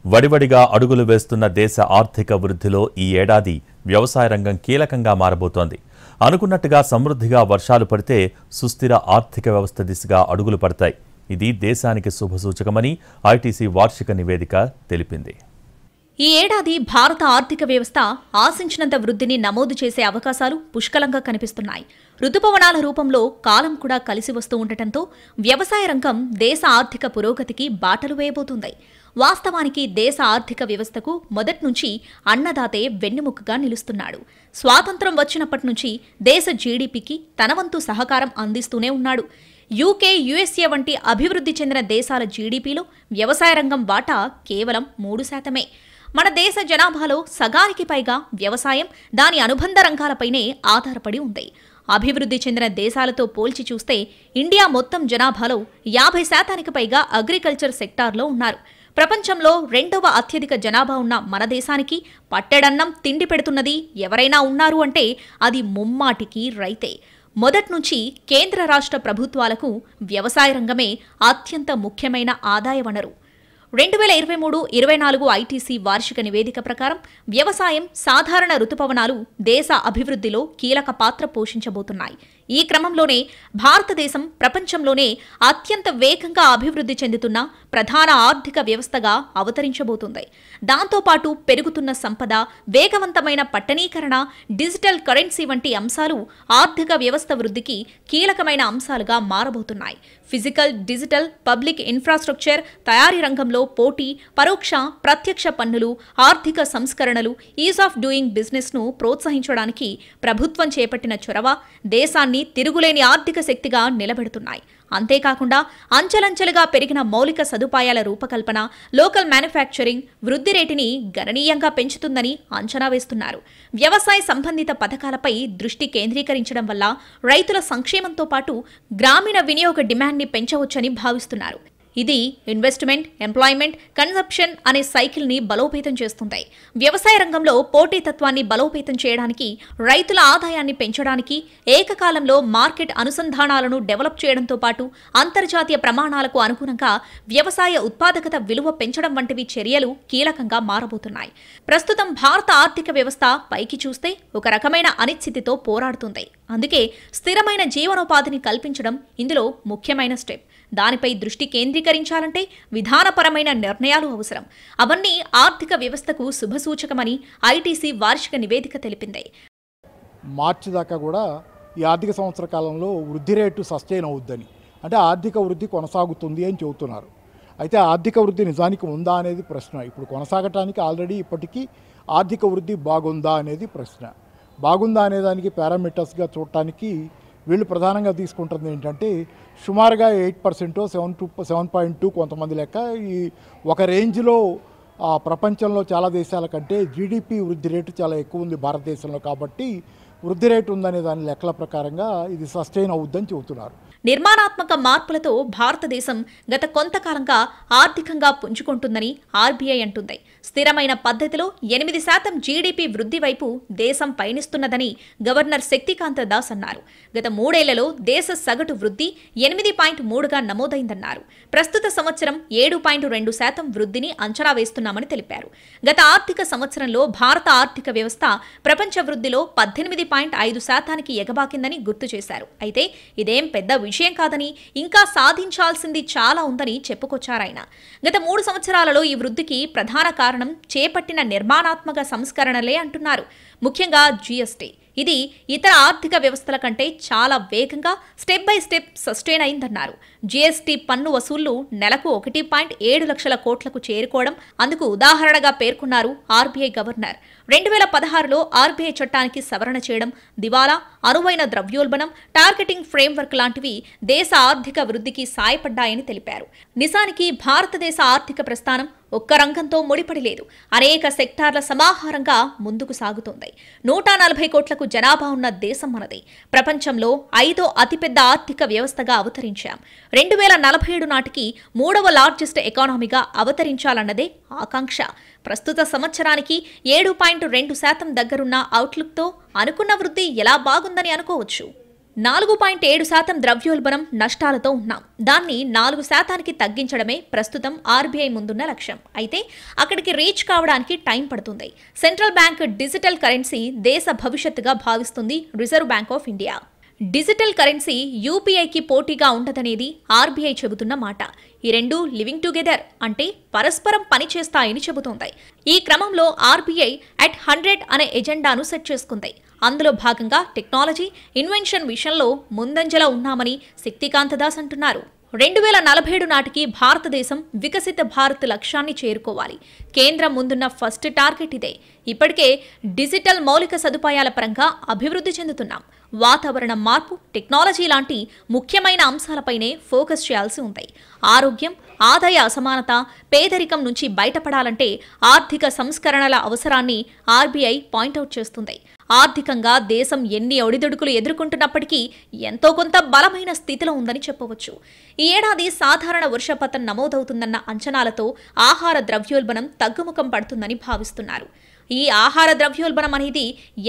వడివడిగా అడుగులు వేస్తున్న దేశ ఆర్థిక వృద్ధిలో ఈ ఏడాది వ్యవసాయ రంగం కీలకంగా మారబోతోంది. అనుకున్నట్టుగా సమృద్ధిగా వర్షాలు పడితే సుస్థిర ఆర్థిక వ్యవస్థ దిశగా అడుగులు పడతాయి. ఇది దేశానికి శుభసూచకమని ఐటీసీ వార్షిక నివేదిక తెలిపింది. ఈ ఏడాది భారత ఆర్థిక వ్యవస్థ ఆశించినంత వృద్ధిని నమోదు చేసే అవకాశాలు పుష్కలంగా కనిపిస్తున్నాయి. రుతుపవనాల రూపంలో కాలం కూడా కలిసి వస్తూ ఉండటంతో వ్యవసాయ రంగం దేశ ఆర్థిక పురోగతికి బాటలు వేయబోతుంది. వాస్తవానికి దేశ ఆర్థిక వ్యవస్థకు మొదట్నుంచి అన్నదాతే వెన్నెముకగా నిలుస్తున్నాడు. స్వాతంత్ర్యం వచ్చినప్పటి నుంచి దేశ జీడీపీకి తన వంతు సహకారం అందిస్తూనే ఉన్నాడు. యూకే, యుఎస్ఏ వంటి అభివృద్ధి చెందిన దేశాల జీడీపీలో వ్యవసాయ రంగం వాటా కేవలం 3%. మన దేశ జనాభాలో సగానికి పైగా వ్యవసాయం, దాని అనుబంధ రంగాలపైనే ఆధారపడి ఉంది. అభివృద్ధి చెందిన దేశాలతో పోల్చి చూస్తే ఇండియా మొత్తం జనాభాలో 50% పైగా అగ్రికల్చర్ సెక్టార్లో ఉన్నారు. ప్రపంచంలో 2వ అత్యధిక జనాభా ఉన్న మన దేశానికి పట్టెడన్నం తిండి పెడుతున్నది ఎవరైనా ఉన్నారు అంటే అది ముమ్మాటికి రైతే. మొదట్నుంచి కేంద్ర రాష్ట్ర ప్రభుత్వాలకు వ్యవసాయ రంగమే అత్యంత ముఖ్యమైన ఆదాయ వనరు. 2023-24 ఐటీసీ వార్షిక నివేదిక ప్రకారం వ్యవసాయం, సాధారణ రుతుపవనాలు దేశ అభివృద్ధిలో కీలక పాత్ర పోషించబోతున్నాయి. ఈ క్రమంలోనే భారతదేశం ప్రపంచంలోనే అత్యంత వేగంగా అభివృద్ధి చెందుతున్న ప్రధాన ఆర్థిక వ్యవస్థగా అవతరించబోతుంది. దాంతోపాటు పెరుగుతున్న సంపద, వేగవంతమైన పట్టణీకరణ, డిజిటల్ కరెన్సీ వంటి అంశాలు ఆర్థిక వ్యవస్థ వృద్ధికి కీలకమైన అంశాలుగా మారబోతున్నాయి. ఫిజికల్, డిజిటల్, పబ్లిక్ ఇన్ఫ్రాస్ట్రక్చర్, తయారీ రంగంలో పోటీ, పరోక్ష, ప్రత్యక్ష పన్నులు, ఆర్థిక సంస్కరణలు, ఈజ్ ఆఫ్ డూయింగ్ బిజినెస్ ను ప్రోత్సహించడానికి ప్రభుత్వం చేపట్టిన చొరవ దేశాన్ని తిరుగులేని ఆర్థిక శక్తిగా నిలబెడుతున్నాయి. అంతేకాకుండా అంచెలంచెలుగా పెరిగిన మౌలిక సదుపాయాల రూపకల్పన, లోకల్ మ్యానుఫ్యాక్చరింగ్ వృద్ధి రేటుని గణనీయంగా పెంచుతుందని అంచనా వేస్తున్నారు. వ్యవసాయ సంబంధిత పథకాలపై దృష్టి కేంద్రీకరించడం వల్ల రైతుల సంక్షేమంతో పాటు గ్రామీణ వినియోగ డిమాండ్ని పెంచవచ్చని భావిస్తున్నారు. ఇది ఇన్వెస్ట్మెంట్, ఎంప్లాయ్మెంట్, కన్సంప్షన్ అనే సైకిల్ని బలోపేతం చేస్తుంది. వ్యవసాయ రంగంలో పోటీతత్వాన్ని బలోపేతం చేయడానికి, రైతుల ఆదాయాన్ని పెంచడానికి, ఏకకాలంలో మార్కెట్ అనుసంధానాలను డెవలప్ చేయడంతో పాటు అంతర్జాతీయ ప్రమాణాలకు అనుగుణంగా వ్యవసాయ ఉత్పాదకత విలువ పెంచడం వంటివి చర్యలు కీలకంగా మారబోతున్నాయి. ప్రస్తుతం భారత ఆర్థిక వ్యవస్థ పైకి చూస్తే ఒక రకమైన అనిశ్చితితో పోరాడుతుంది. అందుకే స్థిరమైన జీవనోపాధిని కల్పించడం ఇందులో ముఖ్యమైన స్టెప్. దానిపై దృష్టి కేంద్రీకరించాలంటే విధానపరమైన నిర్ణయాలు అవసరం. అవన్నీ ఆర్థిక వ్యవస్థకు శుభసూచకమని ఐటీసీ వార్షిక నివేదిక తెలిపింది. మార్చి దాకా కూడా ఈ ఆర్థిక సంవత్సర కాలంలో వృద్ధి రేటు సస్టైన్ అవుద్దని, అంటే ఆర్థిక వృద్ధి కొనసాగుతుంది అని చెబుతున్నారు. అయితే ఆర్థిక వృద్ధి నిజానికి ఉందా అనేది ప్రశ్న. ఇప్పుడు కొనసాగటానికి ఆల్రెడీ ఇప్పటికీ ఆర్థిక వృద్ధి బాగుందా అనేది ప్రశ్న. బాగుందా అనేదానికి పారామీటర్స్గా చూడటానికి వీళ్ళు ప్రధానంగా తీసుకుంటుంది ఏంటంటే సుమారుగా 8%, 7.2 కొంతమంది లెక్క. ఈ ఒక రేంజ్లో ప్రపంచంలో చాలా దేశాల కంటే జీడిపి వృద్ధి రేటు చాలా ఎక్కువ ఉంది భారతదేశంలో. కాబట్టి వృద్ధి రేటు ఉందనే దాని లెక్కల ప్రకారంగా ఇది సస్టైన్ అవుద్దని చెబుతున్నారు. నిర్మాణాత్మక మార్పులతో భారతదేశం గత కొంతకాలంగా ఆర్థికంగా పుంజుకుంటుందని ఆర్బీఐ అంటుంది. స్థిరమైన పద్ధతిలో 8% జీడీపీ వృద్ధి వైపు దేశం పయనిస్తున్నదని గవర్నర్ శక్తికాంత దాస్ అన్నారు. గత 3 ఏళ్లలో దేశ సగటు వృద్ధి 8.3గా నమోదైందన్నారు. ప్రస్తుత సంవత్సరం 7.2% వృద్ధిని అంచనా వేస్తున్నామని తెలిపారు. గత ఆర్థిక సంవత్సరంలో భారత ఆర్థిక వ్యవస్థ ప్రపంచ వృద్ధిలో 18.5%కి ఎగబాకిందని గుర్తు చేశారు. అయితే ఇదేం పెద్ద విషయం కాదని, ఇంకా సాధించాల్సింది చాలా ఉందని చెప్పుకొచ్చారాయన. గత 3 సంవత్సరాలలో ఈ వృద్ధికి ప్రధాన కారణం చేపట్టిన నిర్మాణాత్మక సంస్కరణలే అంటున్నారు. ముఖ్యంగా జీఎస్టీ. ఇది ఇతర ఆర్థిక వ్యవస్థల కంటే చాలా వేగంగా స్టెప్ బై స్టెప్ సస్టైన్ అయిందన్నారు. జీఎస్టీ పన్ను వసూళ్లు నెలకు 1.7 లక్షల కోట్లకు చేరుకోవడం అందుకు ఉదాహరణగా పేర్కొన్నారు ఆర్బీఐ గవర్నర్. 2016లో ఆర్బీఐ చట్టానికి సవరణ చేయడం, దివాలా, అనువైన ద్రవ్యోల్బణం, టార్గెటింగ్ ఫ్రేమ్వర్క్ లాంటివి దేశ ఆర్థిక వృద్ధికి సాయపడ్డాయని తెలిపారు. నిజానికి భారతదేశ ఆర్థిక ప్రస్థానం ఒక్క రంగంతో ముడిపడి లేదు. అనేక సెక్టార్ల సమాహారంగా ముందుకు సాగుతోంది. 140 కోట్లకు జనాభా ఉన్న దేశం మనది. ప్రపంచంలో 5వ అతిపెద్ద ఆర్థిక వ్యవస్థగా అవతరించాం. 2047 నాటికి 3వ లార్జెస్ట్ ఎకానమీగా అవతరించాలన్నదే ఆకాంక్ష. ప్రస్తుత సంవత్సరానికి 7.2% దగ్గరున్న అవుట్లుక్తో అనుకున్న వృద్ధి ఎలా బాగుందని అనుకోవచ్చు. 4.7% ద్రవ్యోల్బణం నష్టాలతో ఉన్నాం. దాన్ని 4% తగ్గించడమే ప్రస్తుతం ఆర్బీఐ ముందున్న లక్ష్యం. అయితే అక్కడికి రీచ్ కావడానికి టైం పడుతుంది. సెంట్రల్ బ్యాంక్ డిజిటల్ కరెన్సీ దేశ భవిష్యత్తుగా భావిస్తుంది Reserve Bank of India. Digital currency యూపీఐకి పోటీగా ఉండదనేది ఆర్బీఐ చెబుతున్న మాట. ఈ రెండు లివింగ్ టుగెదర్ అంటే పరస్పరం పనిచేస్తాయని చెబుతోంది. ఈ క్రమంలో ఆర్బీఐ అట్ 100 అనే ఎజెండాను సెట్ చేసుకుంది. అందులో భాగంగా టెక్నాలజీ, ఇన్వెన్షన్ విషయంలో ముందంజలో ఉన్నామని శక్తికాంత దాస్ అంటున్నారు. 2047 నాటికి భారతదేశం వికసిత భారత్ లక్ష్యాన్ని చేరుకోవాలి. కేంద్రం ముందున్న ఫస్ట్ టార్గెట్ ఇదే. ఇప్పటికే డిజిటల్ మౌలిక సదుపాయాల పరంగా అభివృద్ధి చెందుతున్నాం. వాతావరణ మార్పు, టెక్నాలజీ లాంటి ముఖ్యమైన అంశాలపైనే ఫోకస్ చేయాల్సి ఉంది. ఆరోగ్యం, ఆదాయ అసమానత, పేదరికం నుంచి బయటపడాలంటే ఆర్థిక సంస్కరణల అవసరాన్ని ఆర్బీఐ పాయింట్అవుట్ చేస్తుంది. ఆర్థికంగా దేశం ఎన్ని ఒడిదుడుకులు ఎదుర్కొంటున్నప్పటికీ ఎంతో కొంత బలమైన స్థితిలో ఉందని చెప్పవచ్చు. ఈ ఏడాది సాధారణ వర్షపాతం నమోదవుతుందన్న అంచనాలతో ఆహార ద్రవ్యోల్బణం తగ్గుముఖం పడుతుందని భావిస్తున్నారు. ఈ ఆహార ద్రవ్యోల్బణం అనేది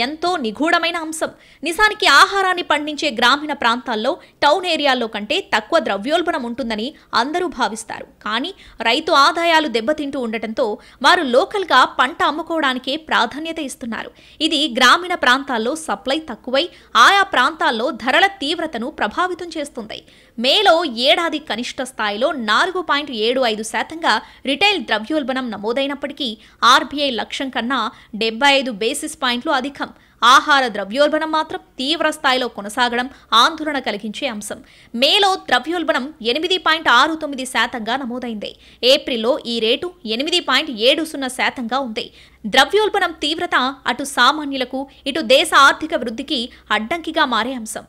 ఎంతో నిగూఢమైన అంశం. నిజానికి ఆహారాన్ని పండించే గ్రామీణ ప్రాంతాల్లో టౌన్ ఏరియాల్లో కంటే తక్కువ ద్రవ్యోల్బణం ఉంటుందని అందరూ భావిస్తారు. కానీ రైతు ఆదాయాలు దెబ్బతింటూ ఉండటంతో వారు లోకల్గా పంట అమ్ముకోవడానికే ప్రాధాన్యత ఇస్తున్నారు. ఇది గ్రామీణ ప్రాంతాల్లో సప్లై తక్కువై ఆయా ప్రాంతాల్లో ధరల తీవ్రతను ప్రభావితం చేస్తుంది. మేలో ఏడాది కనిష్ట స్థాయిలో 4.75% రిటైల్ ద్రవ్యోల్బణం నమోదైనప్పటికీ ఆర్బీఐ లక్ష్యం కన్నా 75 బేసిస్ పాయింట్లు అధికం. ఆహార ద్రవ్యోల్బణం మాత్రం తీవ్ర స్థాయిలో కొనసాగడం ఆందోళన కలిగించే అంశం. మేలో ద్రవ్యోల్బణం 8.69% నమోదైంది. ఏప్రిల్లో ఈ రేటు 8.70% ఉంది. ద్రవ్యోల్బణం తీవ్రత అటు సామాన్యులకు, ఇటు దేశ ఆర్థిక వృద్ధికి అడ్డంకిగా మారే అంశం.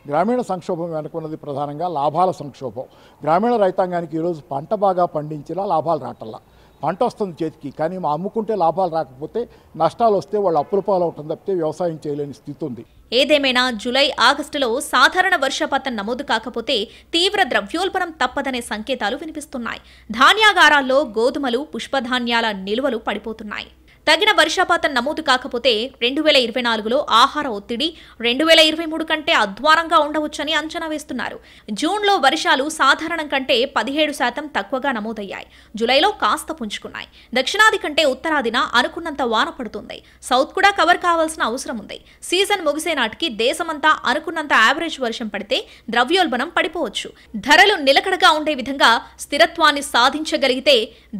గ్రామీణ సంక్షోభం వెనుకున్నది ప్రధానంగా లాభాల సంక్షోభం. గ్రామీణ రైతాంగానికి ఈరోజు పంట బాగా పండించినా లాభాలు రావట్లా. పంట వస్తుంది చేతికి, కానీ అమ్ముకుంటే లాభాలు రాకపోతే నష్టాలు వస్తే వాళ్ళు అప్పుల పాలవటం తప్పితే వ్యవసాయం చేయలేని స్థితి ఉంది. ఏదేమైనా జూలై, ఆగస్టులో సాధారణ వర్షపాతం నమోదు కాకపోతే తీవ్ర ద్రవ్యోల్బణం తప్పదనే సంకేతాలు వినిపిస్తున్నాయి. ధాన్యాగారాల్లో గోధుమలు, పుష్పధాన్యాల నిల్వలు పడిపోతున్నాయి. తగిన వర్షపాతం నమోదు కాకపోతే 2024లో ఆహార ఒత్తిడి 2023 కంటే అధ్వానంగా ఉండవచ్చని అంచనా వేస్తున్నారు. జూన్లో వర్షాలు సాధారణం కంటే 17% తక్కువగా నమోదయ్యాయి. జూలైలో కాస్త పుంజుకున్నాయి. దక్షిణాది కంటే ఉత్తరాదిన అనుకున్నంత వాన పడుతుంది. సౌత్ కూడా కవర్ కావాల్సిన అవసరం ఉంది. సీజన్ ముగిసే నాటికి దేశమంతా అనుకున్నంత యావరేజ్ వర్షం పడితే ద్రవ్యోల్బణం పడిపోవచ్చు. ధరలు నిలకడగా ఉండే విధంగా స్థిరత్వాన్ని సాధించగలిగితే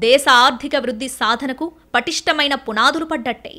దేశ ఆర్థిక వృద్ధి సాధనకు పటిష్టమైన పునాదులు పడ్డట్టే.